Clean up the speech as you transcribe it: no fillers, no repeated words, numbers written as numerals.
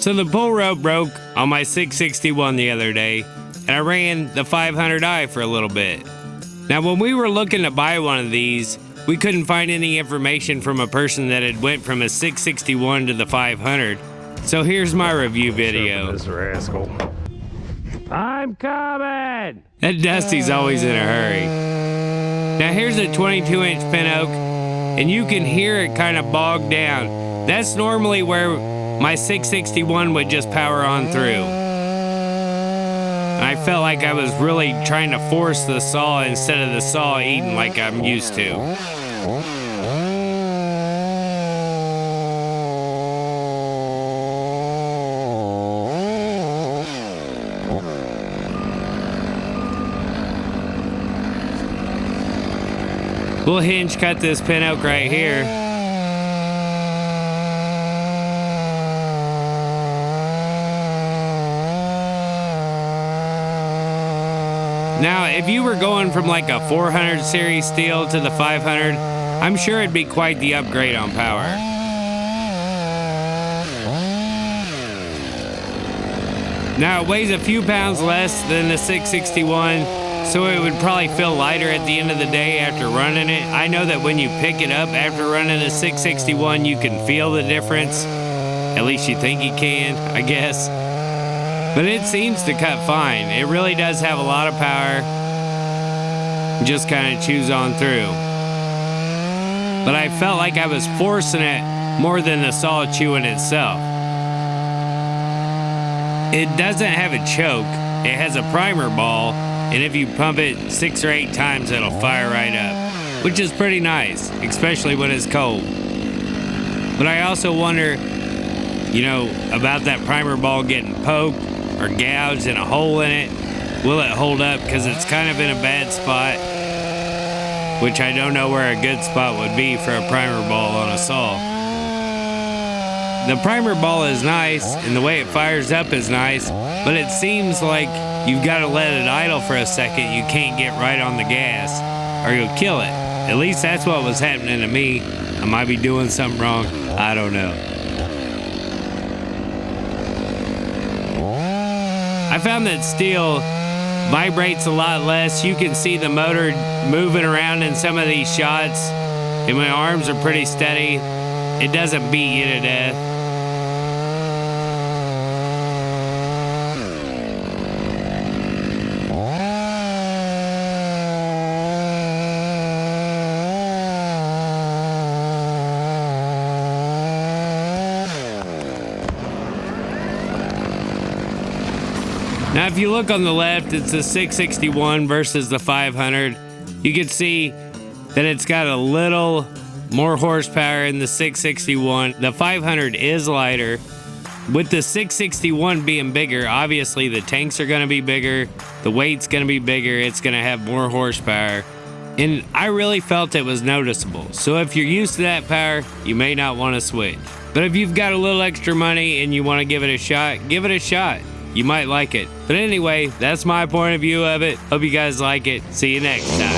So the pull rope broke on my 661 the other day, and I ran the 500i for a little bit. Now when we were looking to buy one of these, we couldn't find any information from a person that had went from a 661 to the 500. So here's my review video. This rascal. I'm coming! That Dusty's always in a hurry. Now here's a 22-inch pin oak, and you can hear it kind of bogged down. That's normally where my 661 would just power on through. I felt like I was really trying to force the saw instead of the saw eating like I'm used to. We'll hinge cut this pin oak right here. Now, if you were going from like a 400 series Stihl to the 500, I'm sure it'd be quite the upgrade on power. Now, it weighs a few pounds less than the 661, so it would probably feel lighter at the end of the day after running it. I know that when you pick it up after running a 661, you can feel the difference. At least you think you can, I guess. But it seems to cut fine. It really does have a lot of power. Just kind of chews on through. But I felt like I was forcing it more than the saw chewing itself. It doesn't have a choke. It has a primer ball, and if you pump it 6 or 8 times, it'll fire right up, which is pretty nice, especially when it's cold. But I also wonder, about that primer ball getting poked or gouged and a hole in it. Will it hold up? Because it's kind of in a bad spot, which I don't know where a good spot would be for a primer ball on a saw. The primer ball is nice, and the way it fires up is nice, but it seems like you've got to let it idle for a second. You can't get right on the gas, or you'll kill it. At least that's what was happening to me. I might be doing something wrong. I don't know. I found that Stihl vibrates a lot less. You can see the motor moving around in some of these shots, and my arms are pretty steady. It doesn't beat you to death. Now, if you look on the left, it's the 661 versus the 500. You can see that it's got a little more horsepower in the 661. The 500 is lighter. With the 661 being bigger, obviously the tanks are going to be bigger, the weight's going to be bigger, it's going to have more horsepower. And I really felt it was noticeable. So if you're used to that power, you may not want to switch. But if you've got a little extra money and you want to give it a shot, give it a shot. You might like it. But anyway, that's my point of view of it. Hope you guys like it. See you next time.